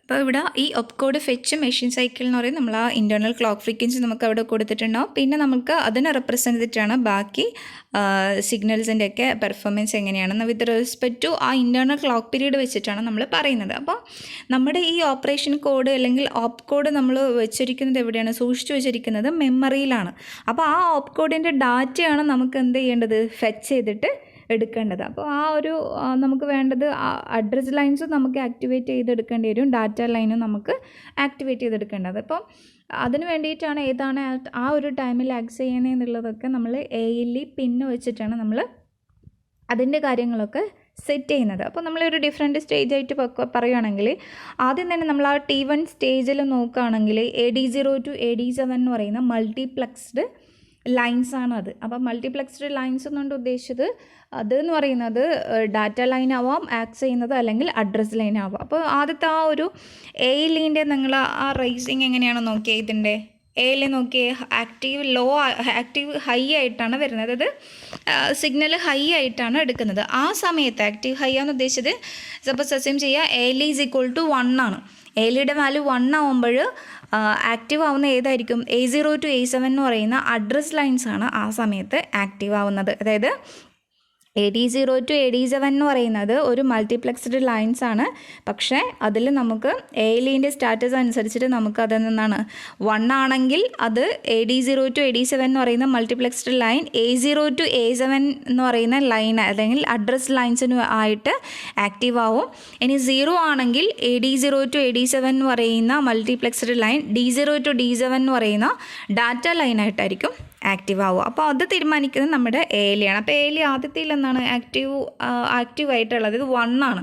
അപ്പോൾ ഇവിടെ ഈ ഒപ്കോഡ് ഫെച്ച് മെഷീൻ സൈക്കിൾ എന്ന് പറയുന്നത് നമ്മൾ ആ ഇൻറ്റേർണൽ ക്ലോക്ക് ഫ്രീക്വൻസി നമുക്ക് അവിടെ കൊടുത്തിട്ടുണ്ടാവും. പിന്നെ നമുക്ക് അതിനെ റെപ്രസെൻ്റ് ചെയ്തിട്ടാണ് ബാക്കി സിഗ്നൽസിൻ്റെയൊക്കെ പെർഫോമൻസ് എങ്ങനെയാണെന്ന് വിത്ത് റെസ്പെക്ട് ടു ആ ഇൻറ്റേർണൽ ക്ലോക്ക് പീരീഡ് വെച്ചിട്ടാണ് നമ്മൾ പറയുന്നത്. അപ്പോൾ നമ്മുടെ ഈ ഓപ്പറേഷൻ കോഡ് അല്ലെങ്കിൽ ഓപ്പ് കോഡ് നമ്മൾ വെച്ചിരിക്കുന്നത് എവിടെയാണ്, സൂക്ഷിച്ചു വെച്ചിരിക്കുന്നത് മെമ്മറിയിലാണ്. അപ്പോൾ ആ ഓപ്പ് കോഡിൻ്റെ ഡാറ്റയാണ് നമുക്ക് എന്ത് ചെയ്യേണ്ടത്, ഫെച്ച് ചെയ്തിട്ട് എടുക്കേണ്ടത്. അപ്പോൾ ആ ഒരു നമുക്ക് വേണ്ടത് അഡ്രസ് ലൈൻസും നമുക്ക് ആക്ടിവേറ്റ് ചെയ്തെടുക്കേണ്ടി വരും, ഡാറ്റ ലൈനും നമുക്ക് ആക്ടിവേറ്റ് ചെയ്തെടുക്കേണ്ടത്. അപ്പോൾ അതിന് വേണ്ടിയിട്ടാണ് ഏതാണ് ആ ഒരു ടൈമിൽ ആക്സസ് ചെയ്യുന്നതെന്നുള്ളതൊക്കെ നമ്മൾ ALE പിന്ന് വെച്ചിട്ടാണ് നമ്മൾ അതിൻ്റെ കാര്യങ്ങളൊക്കെ സെറ്റ് ചെയ്യുന്നത്. അപ്പോൾ നമ്മളൊരു ഡിഫറെൻറ്റ് സ്റ്റേജായിട്ട് പറയുകയാണെങ്കിൽ ആദ്യം തന്നെ നമ്മൾ ആ T1 സ്റ്റേജിൽ നോക്കുകയാണെങ്കിൽ AD0 to AD7 എന്ന് പറയുന്ന മൾട്ടിപ്ലക്സ്ഡ് ലൈൻസാണ് അത്. അപ്പോൾ മൾട്ടിപ്ലക്സ്ഡ് ലൈൻസ് എന്നുകൊണ്ട് ഉദ്ദേശിച്ചത് അതെന്ന് പറയുന്നത് ഡാറ്റ ലൈൻ ആവാം ആക്സസ് ചെയ്യുന്നത്, അല്ലെങ്കിൽ അഡ്രസ് ലൈൻ ആവാം. അപ്പോൾ ആദ്യത്തെ ആ ഒരു ALEൻ്റെ നിങ്ങൾ ആ റൈസിങ് എങ്ങനെയാണ് നോക്കിയത്, ഇതിൻ്റെ ALE നോക്കിയേ, ആക്റ്റീവ് ഹൈ ആയിട്ടാണ് വരുന്നത്. അത് സിഗ്നൽ ഹൈ ആയിട്ടാണ് എടുക്കുന്നത്. ആ സമയത്ത് ആക്റ്റീവ് ഹൈ ആണെന്ന് ഉദ്ദേശിച്ചത് സപ്പോസ് അസ്യൂം ചെയ്യുക ALE ഈസ് ഈക്വൽ ടു 1 ആണ്. ALEയുടെ വാല്യൂ 1 ആവുമ്പോൾ ആക്റ്റീവ് ആവുന്ന ഏതായിരിക്കും, A0 to A7 എന്ന് പറയുന്ന അഡ്രസ് ലൈൻസാണ് ആ സമയത്ത് ആക്റ്റീവ് ആവുന്നത്. അതായത് AD0 to AD7 എന്ന് പറയുന്നത് ഒരു മൾട്ടിപ്ലക്സ്ഡ് ലൈൻസ് ആണ്. പക്ഷേ അതിൽ നമുക്ക് ALEൻ്റെ സ്റ്റാറ്റസ് അനുസരിച്ചിട്ട് നമുക്ക് അതിൽ നിന്നാണ് 1 ആണെങ്കിൽ അത് AD0 to AD7 എന്ന് പറയുന്ന multiplexed line A0 to A7 എന്ന് പറയുന്ന ലൈൻ അല്ലെങ്കിൽ അഡ്രസ് ലൈൻസിന് ആയിട്ട് ആക്റ്റീവ് ആവും. ഇനി 0 ആണെങ്കിൽ AD0 to AD7 എന്ന് പറയുന്ന multiplexed line D0 to D7 എന്ന് പറയുന്ന ഡാറ്റ ലൈനായിട്ടായിരിക്കും ആക്റ്റീവ് ആവുക. അപ്പോൾ അത് തീരുമാനിക്കുന്നത് നമ്മുടെ ALE ആണ്. അപ്പോൾ ALE ആദ്യത്തിൽ എന്താണ് ആക്റ്റീവ് ആയിട്ടുള്ളത്, ഇത് 1 ആണ്.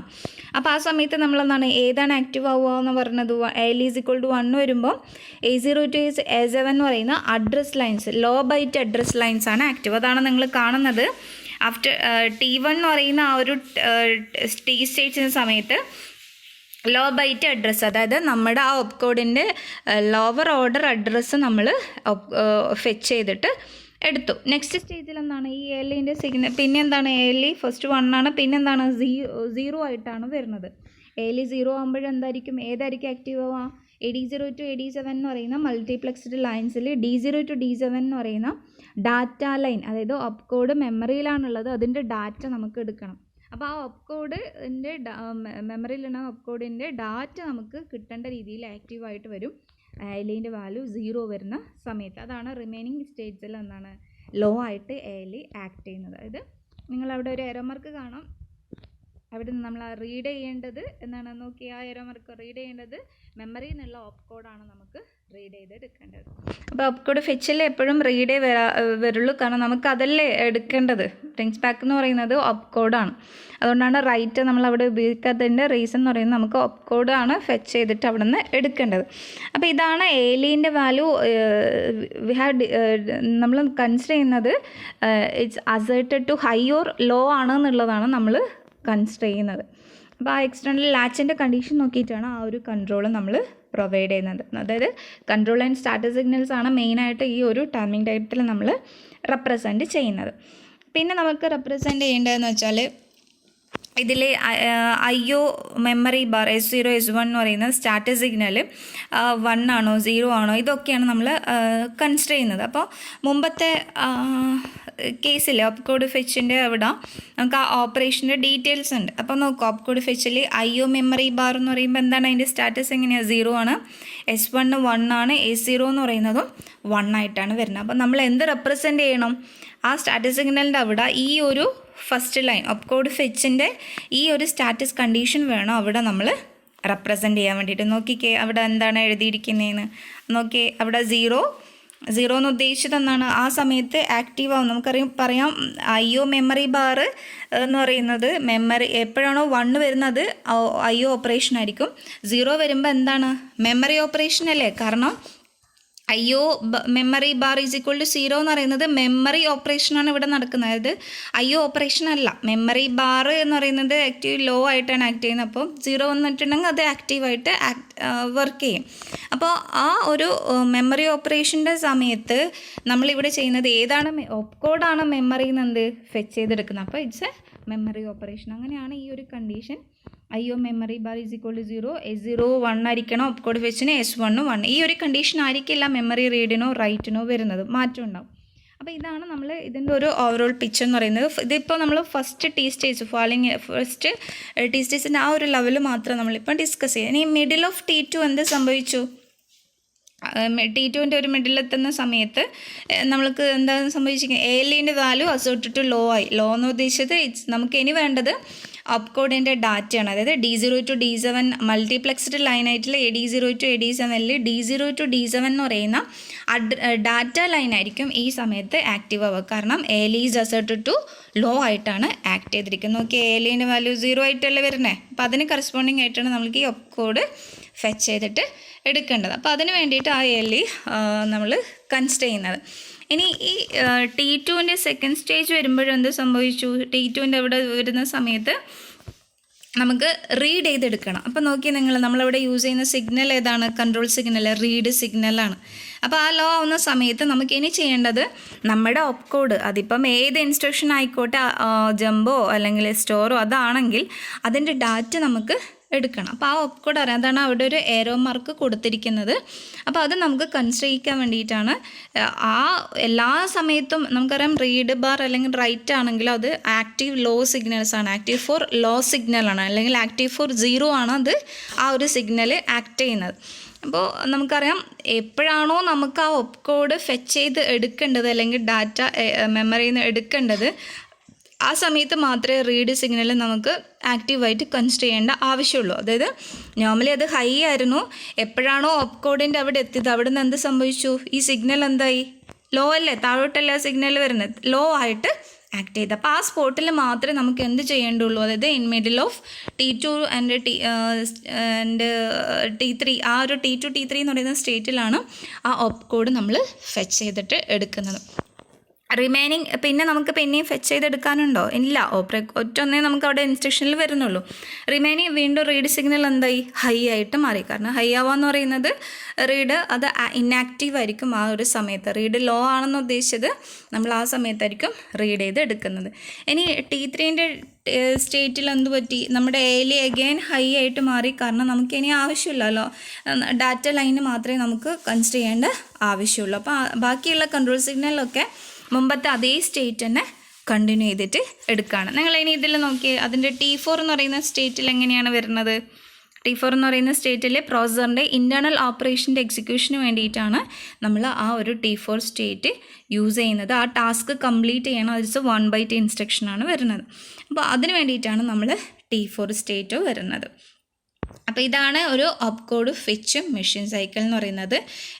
അപ്പോൾ ആ സമയത്ത് നമ്മളെന്താണ് ഏതാണ് ആക്റ്റീവ് ആവുക എന്ന് പറഞ്ഞത്, ALE ഈസ് ഈക്വൽ ടു 1 വരുമ്പോൾ A0 to A7 എന്ന് പറയുന്ന address lines, low byte address lines ആണ് ആക്റ്റീവ്. അതാണ് നിങ്ങൾ കാണുന്നത്. ആഫ്റ്റർ T1 എന്ന് പറയുന്ന ആ ഒരു സ്റ്റേജിന് സമയത്ത് ലോ ബൈറ്റ് അഡ്രസ്സ്, അതായത് നമ്മുടെ ആ ഒപ്കോഡിൻ്റെ ലോവർ ഓർഡർ അഡ്രസ്സ് നമ്മൾ ഫെച്ച് ചെയ്തിട്ട് എടുത്തു. നെക്സ്റ്റ് സ്റ്റേജിൽ എന്താണ് ഈ ALEൻ്റെ സിഗ്നൽ, പിന്നെ എന്താണ് ALE ഫസ്റ്റ് 1 ആണ്, പിന്നെ എന്താണ് 0 ആയിട്ടാണ് വരുന്നത്. ALE 0 ആകുമ്പോഴെന്തായിരിക്കും, ഏതായിരിക്കും ആക്റ്റീവ് ആവുക, AD0 to AD7 എന്ന് പറയുന്ന മൾട്ടിപ്ലക്സ്ഡ് ലൈൻസിൽ D0 to D7 എന്ന് പറയുന്ന ഡാറ്റ ലൈൻ, അതായത് ഒപ്കോഡ് മെമ്മറിയിലാണുള്ളത്, അതിൻ്റെ ഡാറ്റ നമുക്ക് എടുക്കണം. അപ്പോൾ ആ ഒപ്കോഡിൻ്റെ മെമ്മറിയിലുള്ള ഒപ്കോഡിൻ്റെ ഡാറ്റ നമുക്ക് കിട്ടേണ്ട രീതിയിൽ ആക്റ്റീവായിട്ട് വരും ALEൻ്റെ വാല്യൂ 0 വരുന്ന സമയത്ത്. അതാണ് റിമൈനിങ് സ്റ്റേജിൽ എന്താണ് ലോ ആയിട്ട് ALE ആക്ട് ചെയ്യുന്നത്. അതായത് നിങ്ങളവിടെ ഒരു എറോ മാർക്ക് കാണാം, അവിടെ നിന്ന് നമ്മൾ റീഡ് ചെയ്യേണ്ടത് എന്താണ് നോക്കി, ആ എറോ മാർക്ക് റീഡ് ചെയ്യേണ്ടത് മെമ്മറിയിൽ നിന്നുള്ള ഒപ്കോഡാണ് നമുക്ക് റീഡ് ചെയ്തെടുക്കേണ്ടത്. അപ്പോൾ ഒപ്കോഡ് ഫെച്ചിൽ എപ്പോഴും റീഡേ വരുള്ളൂ, കാരണം നമുക്ക് അതല്ലേ എടുക്കേണ്ടത്. ബ്രിങ്സ് ബാക്ക് എന്ന് പറയുന്നത് ഒപ്കോഡാണ്. അതുകൊണ്ടാണ് റൈറ്റ് നമ്മൾ അവിടെ ഉപയോഗിക്കാത്തതിൻ്റെ റീസൺ എന്ന് പറയുന്നത് നമുക്ക് ഒപ്കോഡാണ് ഫെച്ച് ചെയ്തിട്ട് അവിടെ നിന്ന് എടുക്കേണ്ടത്. അപ്പോൾ ഇതാണ് ALEൻ്റെ വാല്യൂ നമ്മൾ കൺസിഡർ ചെയ്യുന്നത് it's asserted to high or low ആണ് എന്നുള്ളതാണ് നമ്മൾ കൺസിഡർ ചെയ്യുന്നത്. അപ്പോൾ ആ എക്സ്റ്റേണൽ ലാച്ചിൻ്റെ കണ്ടീഷൻ നോക്കിയിട്ടാണ് ആ ഒരു കൺട്രോൾ നമ്മൾ പ്രൊവൈഡ് ചെയ്യുന്നത്. അതായത് കൺട്രോൾ ആൻഡ് സ്റ്റാറ്റസ് സിഗ്നൽസ് ആണ് മെയിനായിട്ട് ഈ ഒരു ടൈമിംഗ് ഡയറക്റ്റിൽ നമ്മൾ റെപ്രസെൻറ്റ് ചെയ്യുന്നത്. പിന്നെ നമുക്ക് റെപ്രസെൻറ്റ് ചെയ്യേണ്ടതെന്ന് വെച്ചാൽ ഇതിൽ IO memory bar S0 S1 എന്ന് പറയുന്ന സ്റ്റാറ്റസ് സിഗ്നൽ 1 ആണോ 0 ആണോ ഇതൊക്കെയാണ് നമ്മൾ കൺസിഡർ ചെയ്യുന്നത്. അപ്പോൾ മുമ്പത്തെ കേസിൽ ഒപ്കോഡ് ഫെച്ചിൻ്റെ അവിടെ നമുക്ക് ആ ഓപ്പറേഷൻ്റെ ഡീറ്റെയിൽസ് ഉണ്ട്. അപ്പോൾ നോക്കുക, ഒപ്കോഡ് ഫെച്ചിൽ IO മെമ്മറി ബാർ എന്ന് പറയുമ്പോൾ എന്താണ് അതിൻ്റെ സ്റ്റാറ്റസ് എങ്ങനെയാണ്, 0 ആണ്, S1 1 ആണ്, S0 എന്ന് പറയുന്നതും 1 ആയിട്ടാണ് വരുന്നത്. അപ്പോൾ നമ്മൾ എന്ത് റെപ്രസെൻറ്റ് ചെയ്യണം, ആ സ്റ്റാറ്റസ് സിഗ്നലിൻ്റെ അവിടെ ഈ ഒരു ഫസ്റ്റ് ലൈൻ ഒപ്കോഡ് ഫെച്ചിൻ്റെ ഈ ഒരു സ്റ്റാറ്റസ് കണ്ടീഷൻ വേണം അവിടെ നമ്മൾ റെപ്രസെൻറ്റ് ചെയ്യാൻ വേണ്ടിയിട്ട്. നോക്കിക്കേ അവിടെ എന്താണ് എഴുതിയിരിക്കുന്നതെന്ന് നോക്കിയേ, അവിടെ 0 എന്ന് ഉദ്ദേശിച്ചത് എന്താണ്, ആ സമയത്ത് ആക്റ്റീവ് ആവും. പറയാം IO മെമ്മറി ബാർ എന്ന് പറയുന്നത് മെമ്മറി എപ്പോഴാണോ 1 വരുന്നത് IO ഓപ്പറേഷൻ ആയിരിക്കും, 0 വരുമ്പോൾ എന്താണ് മെമ്മറി ഓപ്പറേഷൻ അല്ലേ. കാരണം IO memory bar is equal to 0 എന്ന് പറയുന്നത് മെമ്മറി ഓപ്പറേഷനാണ് ഇവിടെ നടക്കുന്നത്. അതായത് IO ഓപ്പറേഷൻ അല്ല, മെമ്മറി ബാർ എന്ന് പറയുന്നത് ആക്റ്റീവ് ലോ ആയിട്ടാണ് ആക്ട് ചെയ്യുന്നത്. അപ്പോൾ 0 വന്നിട്ടുണ്ടെങ്കിൽ അത് ആക്റ്റീവായിട്ട് വർക്ക് ചെയ്യും. അപ്പോൾ ആ ഒരു മെമ്മറി ഓപ്പറേഷൻ്റെ സമയത്ത് നമ്മളിവിടെ ചെയ്യുന്നത് ഏതാണ്, ഒപ്കോഡാണ് മെമ്മറിയിൽ നിന്ന് ഫെച്ച് ചെയ്തെടുക്കുന്നത്. അപ്പോൾ ഇറ്റ്സ് എ മെമ്മറി ഓപ്പറേഷൻ. അങ്ങനെയാണ് ഈ ഒരു condition IO memory bar is equal to 0, S0 1 ആയിരിക്കണം, ഒപ്കോഡ് ഫെച്ചിന് S1 1. ഈ ഒരു കണ്ടീഷൻ ആയിരിക്കില്ല മെമ്മറി റീഡിനോ റൈറ്റിനോ വരുന്നത്, മാറ്റം ഉണ്ടാവും. അപ്പോൾ ഇതാണ് നമ്മൾ ഇതിൻ്റെ ഒരു ഓവറോൾ പിക്ചർ എന്ന് പറയുന്നത്. ഇതിപ്പോൾ നമ്മൾ first T stage first T സ്റ്റേജിൻ്റെ ആ ഒരു ലെവൽ മാത്രം നമ്മളിപ്പോൾ ഡിസ്കസ് ചെയ്യുക. ഇനി മിഡിൽ ഓഫ് T2 എന്ത് സംഭവിച്ചു? T2ൻ്റെ ഒരു മിഡിലെത്തുന്ന സമയത്ത് നമ്മൾക്ക് എന്താണ് സംഭവിച്ചിരിക്കുന്നത്? ALEൻ്റെ വാല്യൂ അസോർട്ടഡ് ടു ലോ ആയി. ലോ എന്ന് ഉദ്ദേശിച്ചത് നമുക്ക് ഇനി വേണ്ടത് ഒപ്കോഡിൻ്റെ ഡാറ്റയാണ്. അതായത് D0 to D7 മൾട്ടിപ്ലക്സ്ഡ് ലൈനായിട്ടുള്ള AD0 to AD7ൽ D0 to D7 എന്ന് പറയുന്ന ഡാറ്റ ലൈനായിരിക്കും ഈ സമയത്ത് ആക്റ്റീവ് ആവുക. കാരണം ALE is asserted to low ആയിട്ടാണ് ആക്ട് ചെയ്തിരിക്കുന്നത്. നോക്കി, ALEൻ്റെ വാല്യൂ 0 ആയിട്ടല്ലേ വരുന്നത്. അപ്പോൾ അതിന് കറസ്പോണ്ടിങ് ആയിട്ടാണ് നമ്മൾക്ക് ഈ ഒപ്കോഡ് ഫെച്ച് ചെയ്തിട്ട് എടുക്കേണ്ടത്. അപ്പോൾ അതിന് വേണ്ടിയിട്ട് ആ ALE നമ്മൾ കൺസിഡർ ചെയ്യുന്നത്. ഇനി ഈ T2ൻ്റെ സെക്കൻഡ് സ്റ്റേജ് വരുമ്പോഴും എന്ത് സംഭവിച്ചു? T2ൻ്റെ അവിടെ വരുന്ന സമയത്ത് നമുക്ക് റീഡ് ചെയ്തെടുക്കണം. അപ്പോൾ നോക്കി നിങ്ങൾ, നമ്മളവിടെ യൂസ് ചെയ്യുന്ന സിഗ്നൽ ഏതാണ്? കൺട്രോൾ സിഗ്നൽ, റീഡ് സിഗ്നലാണ്. അപ്പോൾ ആ ലോ ആവുന്ന സമയത്ത് നമുക്ക് ഇനി ചെയ്യേണ്ടത് നമ്മുടെ ഒപ്കോഡ്, അതിപ്പം ഏത് ഇൻസ്ട്രക്ഷൻ ആയിക്കോട്ടെ, ജമ്പോ അല്ലെങ്കിൽ സ്റ്റോറോ അതാണെങ്കിൽ അതിൻ്റെ ഡാറ്റ നമുക്ക് എടുക്കണം. അപ്പോൾ ആ ഒപ്കോഡ് അറിയാം, അതാണ് അവിടെ ഒരു ഏരോ മാർക്ക് കൊടുത്തിരിക്കുന്നത്. അപ്പോൾ അത് നമുക്ക് കൺസിഡർ ചെയ്യാൻ വേണ്ടിയിട്ടാണ്. ആ എല്ലാ സമയത്തും നമുക്കറിയാം റീഡ് ബാർ അല്ലെങ്കിൽ റൈറ്റ് ആണെങ്കിൽ അത് ആക്റ്റീവ് ലോ സിഗ്നൽസ് ആണ്, ആക്റ്റീവ് ഫോർ ലോ സിഗ്നലാണ്, അല്ലെങ്കിൽ ആക്റ്റീവ് ഫോർ 0 ആണ് അത് ആ ഒരു സിഗ്നൽ ആക്ട് ചെയ്യുന്നത്. അപ്പോൾ നമുക്കറിയാം എപ്പോഴാണോ നമുക്ക് ആ ഒപ്കോഡ് ഫെച്ച് ചെയ്ത് എടുക്കേണ്ടത് അല്ലെങ്കിൽ ഡാറ്റ മെമ്മറിയിൽ നിന്ന് എടുക്കേണ്ടത്, ആ സമയത്ത് മാത്രമേ റീഡ് സിഗ്നൽ നമുക്ക് ആക്റ്റീവായിട്ട് കൺസിഡർ ചെയ്യേണ്ട ആവശ്യമുള്ളൂ. അതായത് നോർമലി അത് ഹൈ ആയിരുന്നു, എപ്പോഴാണോ ഒപ്കോഡിൻ്റെ അവിടെ എത്തിയത് അവിടെ നിന്ന് എന്ത് സംഭവിച്ചു? ഈ സിഗ്നൽ എന്തായി? ലോ അല്ലേ, താഴോട്ടല്ല സിഗ്നൽ വരുന്നത്, ലോ ആയിട്ട് ആക്ട് ചെയ്ത്. അപ്പോൾ ആ സ്പോട്ടിൽ മാത്രമേ നമുക്ക് എന്ത് ചെയ്യേണ്ടുള്ളൂ? അതായത് in middle of T2 and T3, ആ ഒരു T2 T3 എന്ന് പറയുന്ന സ്റ്റേറ്റിലാണ് ആ ഒപ്കോഡ് നമ്മൾ ഫെച്ച് ചെയ്തിട്ട് എടുക്കുന്നത്. റിമൈനിങ് പിന്നെ നമുക്ക് പിന്നെയും ഫെച്ച് ചെയ്തെടുക്കാനുണ്ടോ? ഇല്ല, ഒറ്റൊന്നേ നമുക്ക് അവിടെ ഇൻസ്ട്രക്ഷനിൽ വരുന്നുള്ളൂ. റിമൈനിങ് വീണ്ടും റീഡ് സിഗ്നൽ എന്തായി? ഹൈ ആയിട്ട് മാറി. കാരണം ഹൈ ആവാന്ന് പറയുന്നത് റീഡ് അത് ഇന്നാക്റ്റീവ് ആയിരിക്കും ആ ഒരു സമയത്ത്. റീഡ് ലോ ആണെന്ന് ഉദ്ദേശിച്ചത് നമ്മൾ ആ സമയത്തായിരിക്കും റീഡ് ചെയ്ത് എടുക്കുന്നത്. ഇനി T3ൻ്റെ സ്റ്റേറ്റിൽ എന്ത് പറ്റി? നമ്മുടെ ALE അഗെയിൻ ഹൈ ആയിട്ട് മാറി. കാരണം നമുക്ക് ഇനി ആവശ്യമില്ലല്ലോ, ഡാറ്റ ലൈന് മാത്രമേ നമുക്ക് കൺസിഡർ ചെയ്യേണ്ട ആവശ്യമുള്ളൂ. അപ്പോൾ ബാക്കിയുള്ള കൺട്രോൾ സിഗ്നലൊക്കെ മുമ്പത്തെ അതേ സ്റ്റേറ്റ് തന്നെ കണ്ടിന്യൂ ചെയ്തിട്ട് എടുക്കുകയാണ്. നിങ്ങൾ ഇനി ഇതിൽ നോക്കി, അതിൻ്റെ T4 എന്ന് പറയുന്ന സ്റ്റേറ്റിൽ എങ്ങനെയാണ് വരുന്നത്? T4 എന്ന് പറയുന്ന സ്റ്റേറ്റിൽ പ്രോസസറിൻ്റെ ഇൻറ്റേർണൽ ഓപ്പറേഷൻ്റെ എക്സിക്യൂഷന് വേണ്ടിയിട്ടാണ് നമ്മൾ ആ ഒരു T4 സ്റ്റേറ്റ് യൂസ് ചെയ്യുന്നത്. ആ ടാസ്ക് കംപ്ലീറ്റ് ചെയ്യണം, അത് 1/t ഇൻസ്ട്രക്ഷനാണ് വരുന്നത്. അപ്പോൾ അതിന് വേണ്ടിയിട്ടാണ് നമ്മൾ T4 സ്റ്റേറ്റ് വരുന്നത്. അപ്പോൾ ഇതാണ് ഒരു ഒപ്കോഡ് ഫെച്ച് മെഷീൻ സൈക്കിൾ എന്ന് പറയുന്നത്.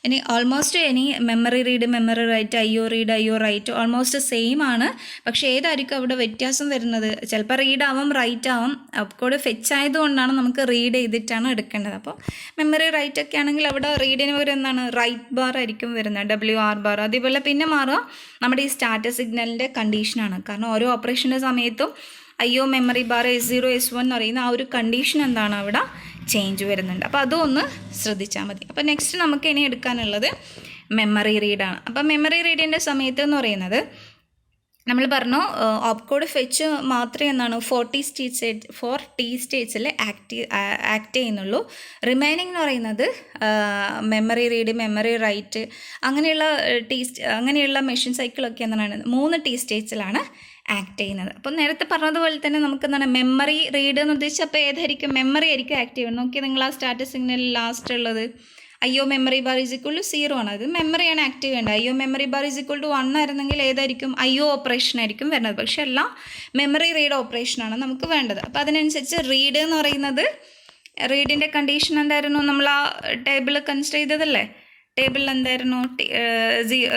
ഇനി ഓൾമോസ്റ്റ് ഇനി memory read, memory write, IO read, IO write almost same ആണ്. പക്ഷേ ഏതായിരിക്കും അവിടെ വ്യത്യാസം വരുന്നത്? ചിലപ്പോൾ റീഡ് ആവും, റൈറ്റ് ആവും. ഒപ്കോഡ് ഫെച്ച് ആയതുകൊണ്ടാണ് നമുക്ക് റീഡ് ചെയ്തിട്ടാണ് എടുക്കേണ്ടത്. അപ്പോൾ മെമ്മറി റൈറ്റ് ഒക്കെ ആണെങ്കിൽ അവിടെ റീഡിന് പകരം എന്താണ്? റൈറ്റ് ബാർ ആയിരിക്കും വരുന്നത്, WR ബാർ. അതേപോലെ പിന്നെ മാറുക നമ്മുടെ ഈ സ്റ്റാറ്റസ് സിഗ്നലിൻ്റെ കണ്ടീഷനാണ്. കാരണം ഓരോ ഓപ്പറേഷൻ്റെ സമയത്തും IO memory bar S0 S1 എന്ന് പറയുന്ന ആ ഒരു കണ്ടീഷൻ എന്താണ് അവിടെ ചേഞ്ച് വരുന്നുണ്ട്. അപ്പോൾ അതൊന്ന് ശ്രദ്ധിച്ചാൽ മതി. അപ്പോൾ നെക്സ്റ്റ് നമുക്ക് ഇനി എടുക്കാനുള്ളത് മെമ്മറി റീഡാണ്. അപ്പോൾ മെമ്മറി റീഡിൻ്റെ സമയത്ത് എന്ന് പറയുന്നത് നമ്മൾ പറഞ്ഞു ഒപ്കോഡ് ഫെച്ച് മാത്രമേ എന്താണ് 4T സ്റ്റേറ്റ്സിൽ ആക്ട് ചെയ്യുന്നുള്ളൂ. റിമൈനിങ് എന്ന് പറയുന്നത് മെമ്മറി റീഡ്, മെമ്മറി റൈറ്റ് അങ്ങനെയുള്ള മെഷീൻ സൈക്കിളൊക്കെ എന്താണ് 3T സ്റ്റേറ്റ്സിലാണ് ആക്ട് ചെയ്യുന്നത്. അപ്പോൾ നേരത്തെ പറഞ്ഞതുപോലെ തന്നെ നമുക്ക് എന്താണ് മെമ്മറി റീഡ് എന്ന് ഉദ്ദേശിച്ചാൽ അപ്പോൾ ഏതായിരിക്കും? മെമ്മറി ആയിരിക്കും ആക്ട് ചെയ്യുന്നത്. നോക്കി നിങ്ങൾ ആ സ്റ്റാറ്റസ് സിഗ്നലിൽ ലാസ്റ്റ് ഉള്ളത് IO memory bar is equal to 0 ആണ്. അത് മെമ്മറിയാണ് ആക്റ്റീവ് ചെയ്യേണ്ടത്. IO memory bar is equal to 1 ആയിരുന്നെങ്കിൽ ഏതായിരിക്കും? IO ഓപ്പറേഷൻ ആയിരിക്കും വരുന്നത്. പക്ഷെ എല്ലാം മെമ്മറി റീഡ് ഓപ്പറേഷനാണ് നമുക്ക് വേണ്ടത്. അപ്പോൾ അതിനനുസരിച്ച് റീഡ് എന്ന് പറയുന്നത്, റീഡിൻ്റെ കണ്ടീഷൻ എന്തായിരുന്നു? നമ്മൾ ആ ടേബിൾ കൺസിഡർ ചെയ്തതല്ലേ? ടേബിളിൽ എന്തായിരുന്നു?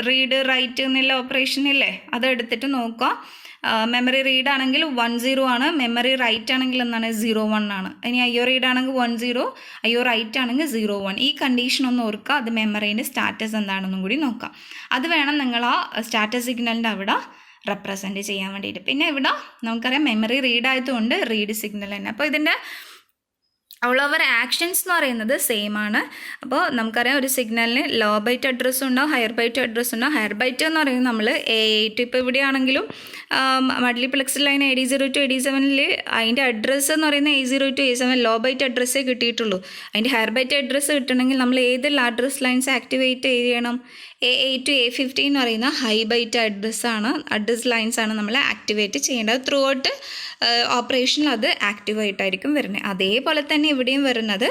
റീഡ് റൈറ്റ് എന്നുള്ള ഓപ്പറേഷൻ ഇല്ലേ? അതെടുത്തിട്ട് നോക്കുക. മെമ്മറി റീഡ് ആണെങ്കിൽ 10 ആണ്, മെമ്മറി റൈറ്റ് ആണെങ്കിൽ എന്താണ്? 01 ആണ്. ഇനി IO റീഡ് ആണെങ്കിൽ 10, IO റൈറ്റ് ആണെങ്കിൽ 01. ഈ കണ്ടീഷൻ ഒന്ന് ഓർക്കുക. അത് മെമ്മറീൻ്റെ സ്റ്റാറ്റസ് എന്താണെന്നും കൂടി നോക്കാം. അത് വേണം നിങ്ങൾ ആ സ്റ്റാറ്റസ് സിഗ്നലിൻ്റെ അവിടെ റെപ്രസെൻറ്റ് ചെയ്യാൻ വേണ്ടിയിട്ട്. പിന്നെ ഇവിടെ നമുക്കറിയാം മെമ്മറി റീഡ് ആയതുകൊണ്ട് റീഡ് സിഗ്നൽ തന്നെ. അപ്പോൾ ഇതിൻ്റെ ഓൾ ഓവർ ആക്ഷൻസ് എന്ന് പറയുന്നത് സെയിം ആണ്. അപ്പോൾ നമുക്കറിയാം ഒരു സിഗ്നലിന് ലോ ബൈറ്റ് അഡ്രസ്സ് ഉണ്ടാവും, ഹയർ ബൈറ്റ് അഡ്രസ്സ് ഉണ്ടാവും. ഹയർ ബൈറ്റ് എന്ന് പറയുന്നത് നമ്മൾ A8 ഇപ്പോൾ ഇവിടെയാണെങ്കിലും multiplex line AD0 to AD7 അതിൻ്റെ അഡ്രസ്സ് എന്ന് പറയുന്നത് A0 to A7 law byte അഡ്രസ്സേ കിട്ടിയിട്ടുള്ളൂ. അതിൻ്റെ ഹയർ ബൈറ്റ് അഡ്രസ്സ് കിട്ടണമെങ്കിൽ നമ്മൾ ഏത് അഡ്രസ് ലൈൻസ് ആക്ടിവേറ്റ് ചെയ്യണം? A8 to A15 എന്ന് പറയുന്ന ഹൈ ബൈറ്റ് അഡ്രസ് ലൈൻസ് ആണ് നമ്മൾ ആക്ടിവേറ്റ് ചെയ്യേണ്ടത്. ത്രൂ ഔട്ട് ഓപ്പറേഷനിൽ അത് ആക്റ്റീവായിട്ടായിരിക്കും വരുന്നത്. അതേപോലെ തന്നെ ഇവിടെയും വരുന്നത്.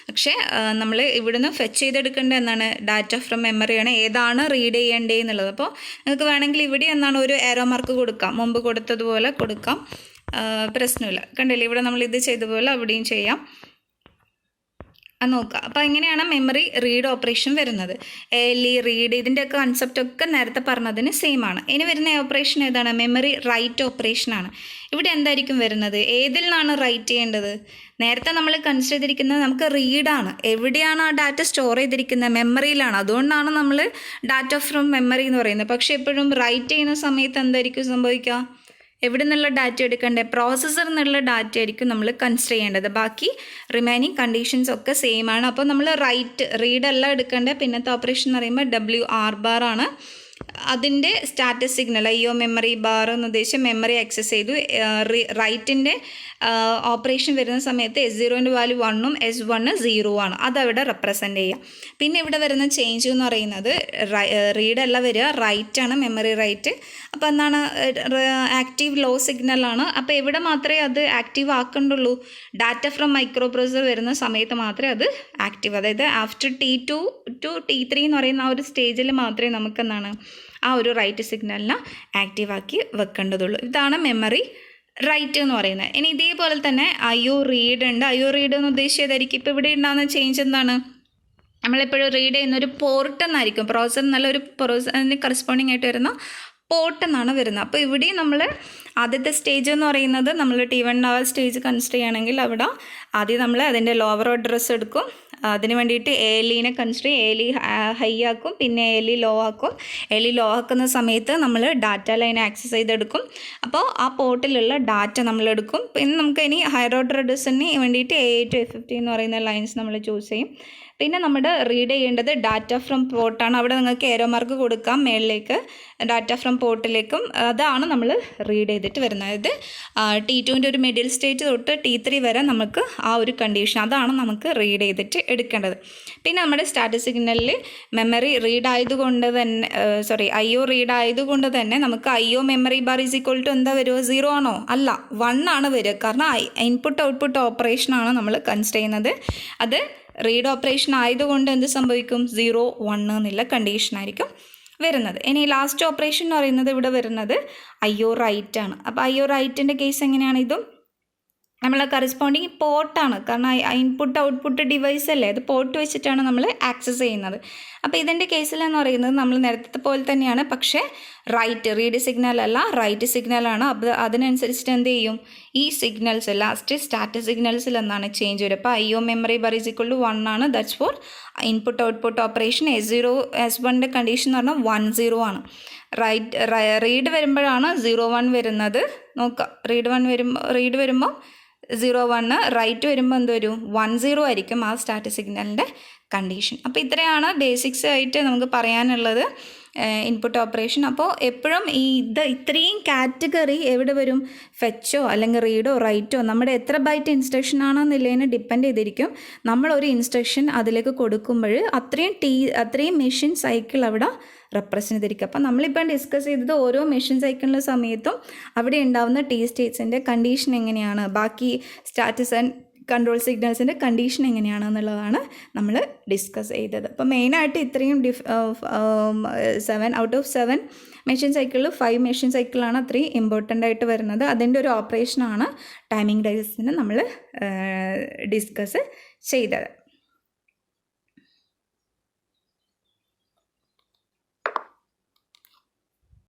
പക്ഷേ നമ്മൾ ഇവിടുന്ന് ഫെച്ച് ചെയ്തെടുക്കേണ്ടത് എന്നാണ് ഡാറ്റ ഫ്രം മെമ്മറിയാണ്, ഏതാണ് റീഡ് ചെയ്യേണ്ടത് എന്നുള്ളത്. അപ്പോൾ നിങ്ങൾക്ക് വേണമെങ്കിൽ ഇവിടെ എന്താണ് ഒരു ഏറോ മാർക്ക് കൊടുക്കാം, മുമ്പ് കൊടുത്തതുപോലെ കൊടുക്കാം, പ്രശ്നമില്ല. കണ്ടില്ലേ, ഇവിടെ നമ്മൾ ഇത് ചെയ്ത പോലെ അവിടെയും ചെയ്യാം. അത് നോക്കുക. അപ്പോൾ എങ്ങനെയാണ് മെമ്മറി റീഡ് ഓപ്പറേഷൻ വരുന്നത്? ALE റീഡ് ഇതിൻ്റെയൊക്കെ കൺസെപ്റ്റൊക്കെ നേരത്തെ പറഞ്ഞതിന് സെയിം ആണ്. ഇനി വരുന്ന ഓപ്പറേഷൻ ഏതാണ്? മെമ്മറി റൈറ്റ് ഓപ്പറേഷനാണ്. ഇവിടെ എന്തായിരിക്കും വരുന്നത്? ഏതിൽ നിന്നാണ് റൈറ്റ് ചെയ്യേണ്ടത്? നേരത്തെ നമ്മൾ കൺസിഡർ ചെയ്തിരിക്കുന്നത് നമുക്ക് റീഡാണ്. എവിടെയാണ് ആ ഡാറ്റ സ്റ്റോർ ചെയ്തിരിക്കുന്നത്? മെമ്മറിയിലാണ്. അതുകൊണ്ടാണ് നമ്മൾ ഡാറ്റ ഫ്രം മെമ്മറി എന്ന് പറയുന്നത്. പക്ഷേ എപ്പോഴും റൈറ്റ് ചെയ്യുന്ന സമയത്ത് എന്തായിരിക്കും സംഭവിക്കുക? എവിടെ നിന്നുള്ള ഡാറ്റ എടുക്കേണ്ടത്? പ്രോസസ്സറിൽ നിന്നുള്ള ഡാറ്റ ആയിരിക്കും നമ്മൾ കൺസിഡർ ചെയ്യേണ്ടത്. ബാക്കി റിമൈനിങ് കണ്ടീഷൻസ് ഒക്കെ സെയിം ആണ്. അപ്പോൾ നമ്മൾ റീഡല്ല എടുക്കേണ്ടത്. പിന്നത്തെ ഓപ്പറേഷൻ എന്ന് പറയുമ്പോൾ WR ആണ്. അതിൻ്റെ status signal IO memory bar എന്ന് ഉദ്ദേശിച്ച് മെമ്മറി ആക്സസ് ചെയ്തു. റൈറ്റിൻ്റെ ഓപ്പറേഷൻ വരുന്ന സമയത്ത് S0ൻ്റെ വാല്യൂ 1ഉം S1 0 ആണ്. അതവിടെ റെപ്രസെൻ്റ് ചെയ്യുക. പിന്നെ ഇവിടെ വരുന്ന ചേഞ്ച് എന്ന് പറയുന്നത് റീഡല്ല വരിക, റൈറ്റാണ്, മെമ്മറി റൈറ്റ്. അപ്പോൾ എന്താണ്? ആക്റ്റീവ് ലോ സിഗ്നലാണ്. അപ്പോൾ എവിടെ മാത്രമേ അത് ആക്റ്റീവ് ആക്കേണ്ടുള്ളൂ? ഡാറ്റ ഫ്രം മൈക്രോ പ്രോസസർ വരുന്ന സമയത്ത് മാത്രമേ അത് ആക്റ്റീവ്, അതായത് ആഫ്റ്റർ T2 to T3 എന്ന് പറയുന്ന ആ ഒരു സ്റ്റേജിൽ മാത്രമേ നമുക്ക് എന്താണ് ആ ഒരു റൈറ്റ് സിഗ്നലിനെ ആക്റ്റീവാക്കി വെക്കേണ്ടതുള്ളൂ. ഇതാണ് മെമ്മറി റൈറ്റ് എന്ന് പറയുന്നത്. ഇനി ഇതേപോലെ തന്നെ IO റീഡ് ഉണ്ട്. IO റീഡ് എന്ന് ഉദ്ദേശിച്ചതായിരിക്കും ഇപ്പോൾ ഇവിടെ ഉണ്ടാകുന്ന ചേഞ്ച് എന്താണ്? നമ്മളെപ്പോഴും റീഡ് ചെയ്യുന്ന ഒരു പോർട്ട് എന്നായിരിക്കും. പ്രോസസ്സർ നല്ലൊരു പ്രോസസ്സിന് കറസ്പോണ്ടിങ് ആയിട്ട് വരുന്ന പോർട്ട് എന്നാണ് വരുന്നത്. അപ്പോൾ ഇവിടെ നമ്മൾ ആദ്യത്തെ സ്റ്റേജ് എന്ന് പറയുന്നത് നമ്മൾ T1 സ്റ്റേജ് കൺസിഡർ ചെയ്യുകയാണെങ്കിൽ അവിടെ ആദ്യം നമ്മൾ അതിൻ്റെ ലോവർ അഡ്രസ്സ് എടുക്കും. അതിന് വേണ്ടിയിട്ട് ALEനെ കൺസിഡർ ചെയ്യും. ALE ഹൈ ആക്കും, പിന്നെ ALE ലോ ആക്കും. ALE ലോ ആക്കുന്ന സമയത്ത് നമ്മൾ ഡാറ്റ ലൈൻ ആക്സസ് ചെയ്തെടുക്കും. അപ്പോൾ ആ പോർട്ടിലുള്ള ഡാറ്റ നമ്മളെടുക്കും. പിന്നെ നമുക്ക് ഇനി ഹയർ ഓർഡർ അഡ്രസ്സിന് വേണ്ടിയിട്ട് A8 to A15 എന്ന് പറയുന്ന ലൈൻസ് നമ്മൾ ചൂസ് ചെയ്യും. പിന്നെ നമ്മുടെ റീഡ് ചെയ്യേണ്ടത് ഡാറ്റ ഫ്രം പോർട്ടാണ്. അവിടെ നിങ്ങൾക്ക് ഏരോ മാർക്ക് കൊടുക്കാം മേളിലേക്ക്, ഡാറ്റ ഫ്രം പോർട്ടിലേക്കും. അതാണ് നമ്മൾ റീഡ് ചെയ്തിട്ട് വരുന്നത്. അതായത് T2ൻ്റെ ഒരു മിഡിൽ സ്റ്റേറ്റ് തൊട്ട് T3 വരെ നമുക്ക് ആ ഒരു കണ്ടീഷൻ, അതാണ് നമുക്ക് റീഡ് ചെയ്തിട്ട് എടുക്കേണ്ടത്. പിന്നെ നമ്മുടെ സ്റ്റാറ്റസ് സിഗ്നലിൽ മെമ്മറി റീഡ് ആയതുകൊണ്ട് തന്നെ IO റീഡ് ആയതുകൊണ്ട് തന്നെ നമുക്ക് IO memory bar is equal to എന്താ വരിക? 0 ആണോ? അല്ല, 1 ആണ് വരിക. കാരണം ഇൻപുട്ട് ഔട്ട്പുട്ട് ഓപ്പറേഷനാണ് നമ്മൾ കൺസിഡർ ചെയ്യുന്നത്. അത് റീഡ് ഓപ്പറേഷൻ ആയതുകൊണ്ട് എന്ത് സംഭവിക്കും? 0 1 എന്നുള്ള കണ്ടീഷനായിരിക്കും വരുന്നത്. ഇനി ലാസ്റ്റ് ഓപ്പറേഷൻ എന്ന് പറയുന്നത് ഇവിടെ വരുന്നത് IO റൈറ്റ് ആണ്. അപ്പോൾ IO റൈറ്റിൻ്റെ കേസ് എങ്ങനെയാണ്? ഇതും നമ്മളെ കറസ്പോണ്ടിങ് പോർട്ടാണ്. കാരണം ഇൻപുട്ട് ഔട്ട്പുട്ട് ഡിവൈസ് അല്ലേ, അത് പോർട്ട് വെച്ചിട്ടാണ് നമ്മൾ ആക്സസ് ചെയ്യുന്നത്. അപ്പോൾ ഇതിൻ്റെ കേസിലെന്ന് പറയുന്നത് നമ്മൾ നേരത്തെ പോലെ തന്നെയാണ്, പക്ഷേ റീഡ് സിഗ്നൽ അല്ല, റൈറ്റ് സിഗ്നലാണ്. അപ്പോൾ അതിനനുസരിച്ചിട്ട് എന്ത് ചെയ്യും? ഈ സിഗ്നൽസ് ലാസ്റ്റ് സ്റ്റാറ്റസ് സിഗ്നൽസിൽ എന്താണ് ചേഞ്ച് വരും. അപ്പോൾ IO memory bar is equal to 1 ആണ്. That's for input output operation. S1ൻ്റെ കണ്ടീഷൻ എന്ന് പറഞ്ഞാൽ 1 0 ആണ്. റീഡ് വരുമ്പോഴാണ് 0 1 വരുന്നത്. നോക്കാം, റീഡ് വരുമ്പോൾ 0 1, റൈറ്റ് വരുമ്പോൾ എന്ത് വരും? 1 0 ആയിരിക്കും ആ സ്റ്റാറ്റസ് സിഗ്നലിൻ്റെ കണ്ടീഷൻ. അപ്പോൾ ഇത്രയാണ് ബേസിക്സ് ആയിട്ട് നമുക്ക് പറയാനുള്ളത് ഇൻപുട്ട് ഓപ്പറേഷൻ. അപ്പോൾ എപ്പോഴും ഇത്രയും കാറ്റഗറി എവിടെ വരും? ഫെച്ചോ അല്ലെങ്കിൽ റീഡോ റൈറ്റോ നമ്മുടെ എത്ര ബൈറ്റ് ഇൻസ്ട്രക്ഷൻ ആണെന്നുള്ളതിനെ ഡിപ്പെൻഡ് ചെയ്തിരിക്കും. നമ്മളൊരു ഇൻസ്ട്രക്ഷൻ അതിലേക്ക് കൊടുക്കുമ്പോൾ അത്രയും മെഷീൻ സൈക്കിൾ അവിടെ റെപ്രസെൻ്റ് ചെയ്തിരിക്കുക. അപ്പോൾ നമ്മളിപ്പം ഡിസ്കസ് ചെയ്തത് ഓരോ മെഷീൻ സൈക്കിളിൻ്റെ സമയത്തും അവിടെ ഉണ്ടാകുന്ന സ്റ്റേറ്റ്സിൻ്റെ കണ്ടീഷൻ എങ്ങനെയാണ്, ബാക്കി സ്റ്റാറ്റസ് ആൻഡ് കൺട്രോൾ സിഗ്നൽസിൻ്റെ കണ്ടീഷൻ എങ്ങനെയാണ് എന്നുള്ളതാണ് നമ്മൾ ഡിസ്കസ് ചെയ്തത്. അപ്പോൾ മെയിനായിട്ട് ഇത്രയും 7 out of 7 മെഷീൻ സൈക്കിളിൽ 5 മെഷീൻ സൈക്കിളാണ് അത്രയും ഇമ്പോർട്ടൻ്റ് ആയിട്ട് വരുന്നത്. അതിൻ്റെ ഒരു ഓപ്പറേഷനാണ് ടൈമിംഗ് ഡൈസിന് നമ്മൾ ഡിസ്കസ് ചെയ്തത്.